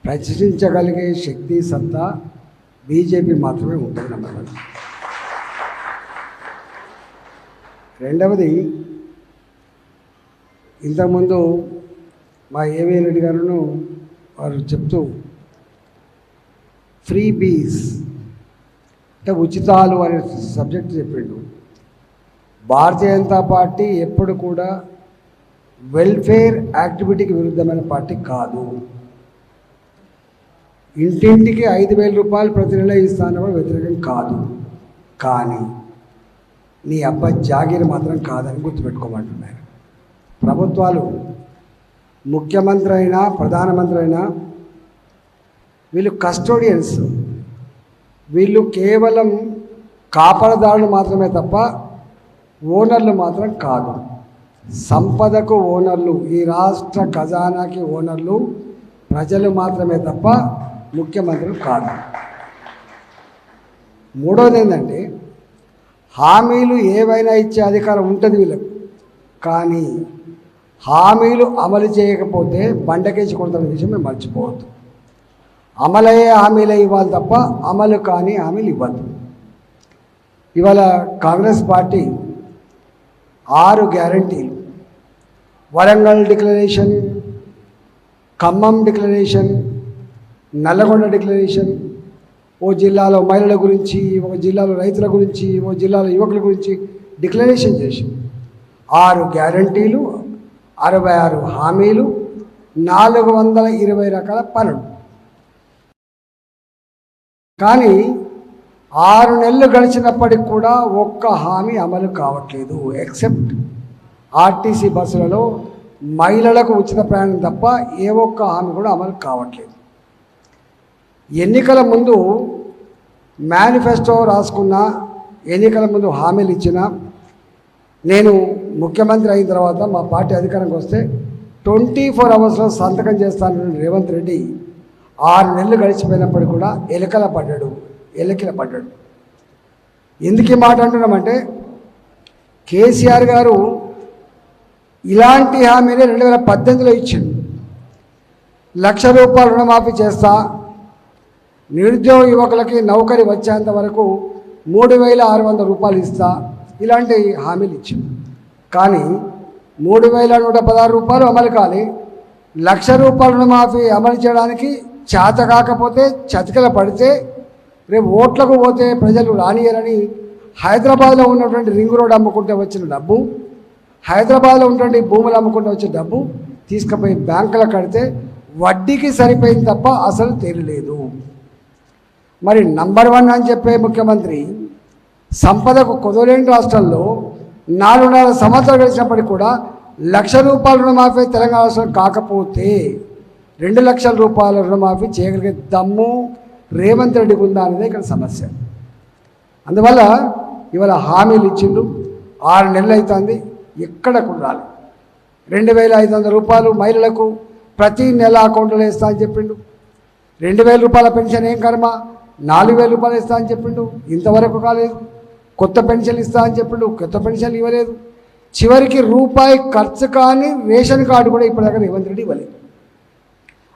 ప్రశ్నించగలిగే శక్తి సత్తా బీజేపీ మాత్రమే ఉంటుంది. నెంబర్ 1. రెండవది, ఇంతకుముందు మా ఏవీ రెడ్డి గారును వారు చెప్తూ ఫ్రీ బీస్ అంటే ఉచితాలు అనే సబ్జెక్ట్ చెప్పిండు. భారతీయ జనతా పార్టీ ఎప్పుడు కూడా వెల్ఫేర్ యాక్టివిటీకి విరుద్ధమైన పార్టీ కాదు. ఇంటింటికి 5,000 రూపాయలు ప్రతి నెల ఇస్తాను కూడా వ్యతిరేకం కాదు. కానీ నీ అబ్బాయి జాగీర్ మాత్రం కాదని గుర్తుపెట్టుకోమంటున్నారు. ప్రభుత్వాలు ముఖ్యమంత్రి అయినా ప్రధానమంత్రి అయినా వీళ్ళు కస్టోడియన్స్, వీళ్ళు కేవలం కాపలదారులు మాత్రమే తప్ప ఓనర్లు మాత్రం కాదు. సంపదకు ఓనర్లు, ఈ రాష్ట్ర ఖజానాకి ఓనర్లు ప్రజలు మాత్రమే తప్ప ముఖ్యమంత్రులు కాదు. మూడోది ఏంటంటే, హామీలు ఏవైనా ఇచ్చే అధికారం ఉంటుంది వీళ్ళకు, కానీ హామీలు అమలు చేయకపోతే బండకేసి కొడుతున్న విషయం మేము మర్చిపోవద్దు. అమలయ్యే హామీలే ఇవ్వాలి తప్ప అమలు కాని హామీలు ఇవ్వద్దు. ఇవాళ కాంగ్రెస్ పార్టీ 6 గ్యారంటీలు, Warangal declaration, Khammam declaration, Nalgonda declaration, ఓ జిల్లాలో మహిళల గురించి, ఒక జిల్లాలో రైతుల గురించి, ఓ జిల్లాలో యువకుల గురించి డిక్లరేషన్ చేసి 6 గ్యారంటీలు, 66 హామీలు, 420 రకాల పనులు. కానీ 6 నెలలు గడిచినప్పటికి కూడా ఒక్క హామీ అమలు కావట్లేదు. ఎక్సెప్ట్ ఆర్టీసీ బస్సులలో మహిళలకు ఉచిత ప్రయాణం తప్ప ఏ ఒక్క హామీ కూడా అమలు కావట్లేదు. ఎన్నికల ముందు మేనిఫెస్టో రాసుకున్న, ఎన్నికల ముందు హామీలు ఇచ్చిన, నేను ముఖ్యమంత్రి అయిన తర్వాత మా పార్టీ అధికారంకి వస్తే 24 అవర్స్లో సంతకం చేస్తానని రేవంత్ రెడ్డి 6 నెలలు గడిచిపోయినప్పటికీ కూడా ఎలకల పడ్డాడు. ఎందుకు ఈ మాట అంటున్నామంటే, కేసీఆర్ గారు ఇలాంటి హామీని 2018లో ఇచ్చిండు. 1,00,000 రూపాయలు రుణమాఫీ చేస్తా, నిరుద్యోగ యువకులకి నౌకరీ వచ్చేంత వరకు 3,600 రూపాయలు ఇస్తా, ఇలాంటి హామీలు ఇచ్చింది. కానీ 3,116 రూపాయలు అమలు కాలి. 1,00,000 రూపాయల రుణమాఫీ అమలు చేయడానికి చేత కాకపోతే, చతికిల పడితే, రేపు ఓట్లకు పోతే ప్రజలు రానియరని హైదరాబాద్లో ఉన్నటువంటి రింగ్ రోడ్ అమ్ముకుంటే వచ్చిన డబ్బు, హైదరాబాద్లో ఉన్నటువంటి భూములు అమ్ముకుంటే వచ్చిన డబ్బు తీసుకుపోయి బ్యాంకులో కడితే వడ్డీకి సరిపోయింది తప్ప అసలు తేలిలేదు. మరి నంబర్ 1 అని చెప్పే ముఖ్యమంత్రి సంపదకు కొదవలేని రాష్ట్రంలో 4.5 సంవత్సరాలు గడిచినప్పటికీ కూడా 1,00,000 రూపాయల రుణమాఫీ తెలంగాణ రాష్ట్రం కాకపోతే 2,00,000 రూపాయల రుణమాఫీ చేయగలిగే దమ్ము రేవంత్ రెడ్డికి ఉందా అనేది ఇక్కడ సమస్య. అందువల్ల ఇవాళ హామీలు ఇచ్చిండు, 6 నెలలు అవుతుంది, ఎక్కడ కుర్రాలి. 2,500 రూపాయలు మహిళలకు ప్రతి నెల అకౌంట్లో వేస్తా అని చెప్పిండు. 2,000 రూపాయల పెన్షన్ ఏం కర్మ, 4,000 రూపాయలు ఇస్తా అని చెప్పిండు, ఇంతవరకు కాలేదు. కొత్త పెన్షన్ ఇస్తా అని చెప్పిండు, కొత్త పెన్షన్ ఇవ్వలేదు. చివరికి రూపాయి ఖర్చు కానీ రేషన్ కార్డు కూడా ఇప్పటిదాకా రేవంత్ రెడ్డి ఇవ్వలేదు.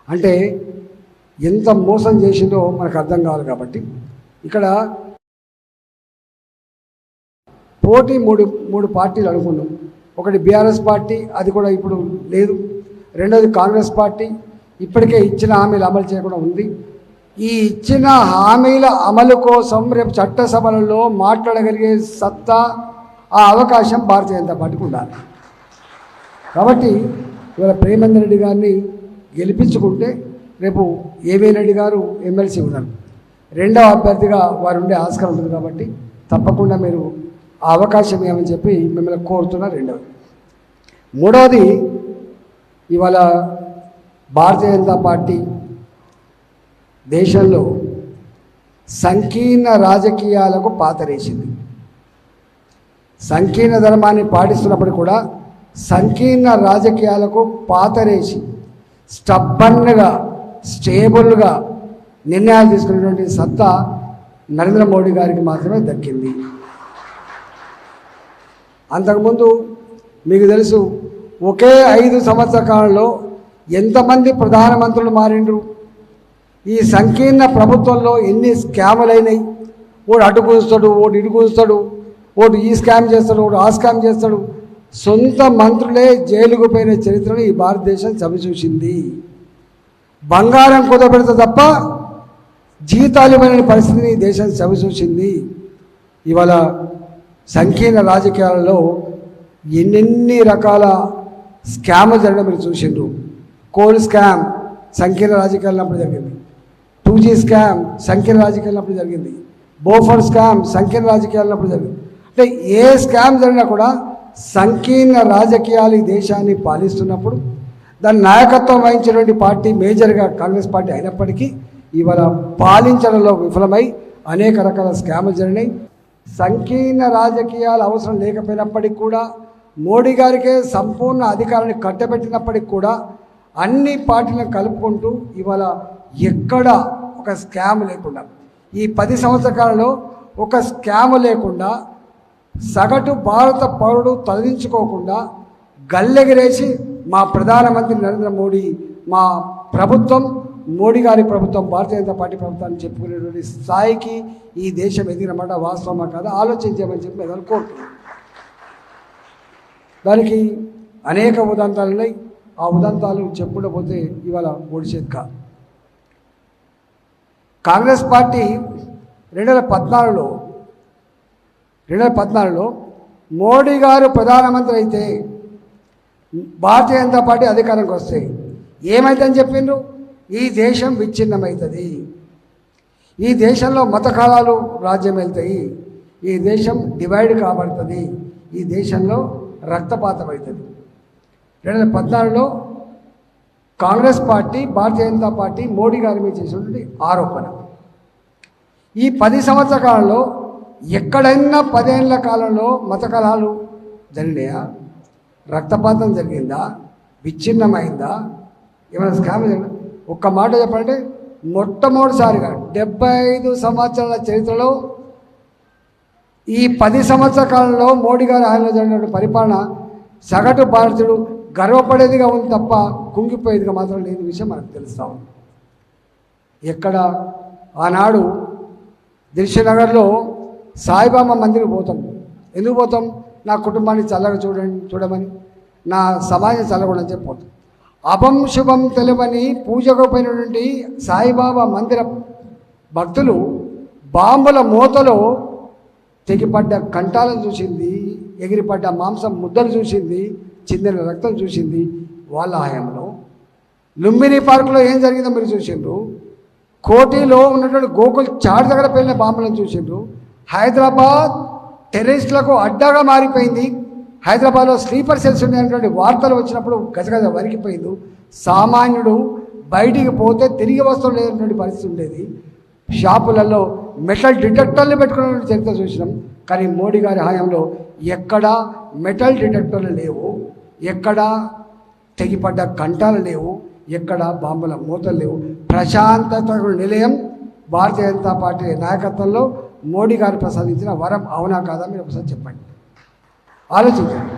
అంటే ఎంత మోసం చేసిందో మనకు అర్థం కావాలి. కాబట్టి ఇక్కడ పోటీ మూడు పార్టీలు అనుకున్నాం. ఒకటి బీఆర్ఎస్ పార్టీ, అది కూడా ఇప్పుడు లేదు. రెండోది కాంగ్రెస్ పార్టీ, ఇప్పటికే ఇచ్చిన హామీలు అమలు చేయకుండా ఉంది. ఈ ఇచ్చిన హామీల అమలు కోసం రేపు చట్టసభలలో మాట్లాడగలిగే సత్తా, ఆ అవకాశం భారతీయ జనతా పార్టీకి ఉండాలి. కాబట్టి ఇవాళ ప్రేమేందర్ రెడ్డి గారిని గెలిపించుకుంటే రేపు ఏవీ రెడ్డి గారు ఎమ్మెల్సీ ఉన్నారు, 2వ అభ్యర్థిగా వారు ఉండే ఆస్కారం ఉంటుంది. కాబట్టి తప్పకుండా మీరు ఆ అవకాశం ఏమని చెప్పి మిమ్మల్ని కోరుతున్నారు. 2వది. 3వది, ఇవాళ భారతీయ జనతా పార్టీ దేశంలో సంకీర్ణ రాజకీయాలకు పాతరేసింది. సంకీర్ణ ధర్మాన్ని పాటిస్తున్నప్పుడు కూడా సంకీర్ణ రాజకీయాలకు పాతరేసి స్టబ్బన్గా, స్టేబుల్గా నిర్ణయాలు తీసుకునేటువంటి సత్తా నరేంద్ర మోడీ గారికి మాత్రమే దక్కింది. అంతకుముందు మీకు తెలుసు, ఒకే 5 సంవత్సరాల కాలంలో ఎంతమంది ప్రధానమంత్రులు మారిండ్రు, ఈ సంకీర్ణ ప్రభుత్వంలో ఎన్ని స్కాములు అయినాయి. ఓడు అటు కూస్తాడు, ఓడు ఇటు కూస్తాడు, ఓడు ఈ స్కామ్ చేస్తాడు, ఓడు ఆ స్కామ్ చేస్తాడు. సొంత మంత్రులే జైలుకు పోయిన చరిత్రను ఈ భారతదేశం చవిచూసింది. బంగారం కుదపెడితే తప్ప జీతాలు ఇవ్వలేని పరిస్థితిని ఈ దేశం చవిచూసింది. ఇవాళ సంకీర్ణ రాజకీయాలలో ఎన్నెన్ని రకాల స్కామ్లు జరగడం మీరు చూసిండ్రు. కోల్ స్కామ్ సంకీర్ణ రాజకీయాలు అప్పుడు జరిగింది. 2G స్కామ్ సంకీర్ణ రాజకీయాలు జరిగింది. బోఫర్ స్కామ్ సంకీర్ణ రాజకీయాలు జరిగింది. అంటే ఏ స్కామ్ జరిగినా కూడా సంకీర్ణ రాజకీయాలు ఈ దేశాన్ని పాలిస్తున్నప్పుడు దాని నాయకత్వం వహించినటువంటి పార్టీ మేజర్గా కాంగ్రెస్ పార్టీ అయినప్పటికీ ఇవాళ పాలించడంలో విఫలమై అనేక రకాల స్కాములు జరిగినాయి. సంకీర్ణ రాజకీయాలు అవసరం లేకపోయినప్పటికీ కూడా మోడీ గారికే సంపూర్ణ అధికారాన్ని కట్టబెట్టినప్పటికి కూడా అన్ని పార్టీలను కలుపుకుంటూ ఇవాళ ఎక్కడ ఒక స్కామ్ లేకుండా ఈ 10 సంవత్సరాల కాలంలో ఒక స్కామ్ లేకుండా సగటు భారత పౌరుడు తలదించుకోకుండా గల్లెగిరేసి మా ప్రధానమంత్రి నరేంద్ర మోడీ, మా ప్రభుత్వం, మోడీ గారి ప్రభుత్వం, భారతీయ జనతా పార్టీ ప్రభుత్వాన్ని చెప్పుకునేటువంటి స్థాయికి ఈ దేశం ఎదిగినమాట వాస్తవమా కాదా ఆలోచించేమని చెప్పి మేము కోరుతున్నాం. దానికి అనేక ఉదంతాలు ఉన్నాయి. ఆ ఉదంతాలు చెప్పుకుంటూ పోతే ఇవాళ ఓడిచేది కాదు. కాంగ్రెస్ పార్టీ 2014లో మోడీ గారు ప్రధానమంత్రి అయితే భారతీయ జనతా పార్టీ అధికారంకి వస్తే ఏమైందని చెప్పిండ్రు? ఈ దేశం విచ్ఛిన్నమవుతుంది, ఈ దేశంలో మతకాలాలు రాజ్యం వెళ్తాయి, ఈ దేశం డివైడ్ కాబడుతుంది, ఈ దేశంలో రక్తపాతం అవుతుంది. 2014లో కాంగ్రెస్ పార్టీ భారతీయ జనతా పార్టీ మోడీ గారి మీద చేసినటువంటి ఆరోపణ. ఈ 10 సంవత్సరాల కాలంలో ఎక్కడైనా 10 ఏళ్ల కాలంలో మత కలహాలు జరిగినాయా? రక్తపాతం జరిగిందా? విచ్ఛిన్నమైందా? ఏమైనా స్కామ్ జరిగిందా? ఒక్క మాట చెప్పాలంటే మొట్టమొదటిసారిగా 75 సంవత్సరాల చరిత్రలో ఈ 10 సంవత్సరాల కాలంలో మోడీ గారి హయాంలో జరిగిన పరిపాలన సగటు భారతీయుడు గర్వపడేదిగా ఉంది తప్ప కుంగిపోయేదిగా మాత్రం లేని విషయం మనకు తెలుస్తూ ఉంది. ఎక్కడ ఆనాడు దిల్షుఖ్నగర్లో సాయిబాబా మందిరికి పోతాం. ఎందుకు పోతాం? నా కుటుంబాన్ని చల్లగా చూడమని, నా సమాజం చల్లకూడని చెప్పి పోతాం. అభం శుభం తెలియని పూజకు పోయినటువంటి సాయిబాబా మందిర భక్తులు బాంబుల మూతలో తెగిపడ్డ కంఠాలను చూసింది, ఎగిరిపడ్డ మాంసం ముద్దలు చూసింది, చిందిన రక్తం చూసింది వాళ్ళ హయాంలో. లుంబిని పార్కులో ఏం జరిగిందో మీరు చూసిండ్రు. కోటిలో ఉన్నటువంటి గోకుల్ చాట్ దగ్గర పెళ్ళిన బాంబులను చూసిండ్రు. హైదరాబాద్ టెర్రరిస్టులకు అడ్డాగా మారిపోయింది. హైదరాబాద్లో స్లీపర్ సెల్స్ ఉండేటువంటి వార్తలు వచ్చినప్పుడు గజగజ వరికిపోయింది. సామాన్యుడు బయటికి పోతే తిరిగి వస్తువు లేనటువంటి పరిస్థితి ఉండేది. షాపులలో మెటల్ డిటెక్టర్లు పెట్టుకునే చరిత్ర చూసినాం. కానీ మోడీ గారి హయాంలో ఎక్కడా మెటల్ డిటెక్టర్లు లేవు, ఎక్కడా తెగిపడ్డ కంఠాలు లేవు, ఎక్కడ బాంబుల మూతలు లేవు. ప్రశాంతత నిలయం భారతీయ జనతా పార్టీ నాయకత్వంలో మోడీ గారు ప్రసాదించిన వరం అవునా కాదా మీరు ఒకసారి చెప్పండి, ఆలోచించండి.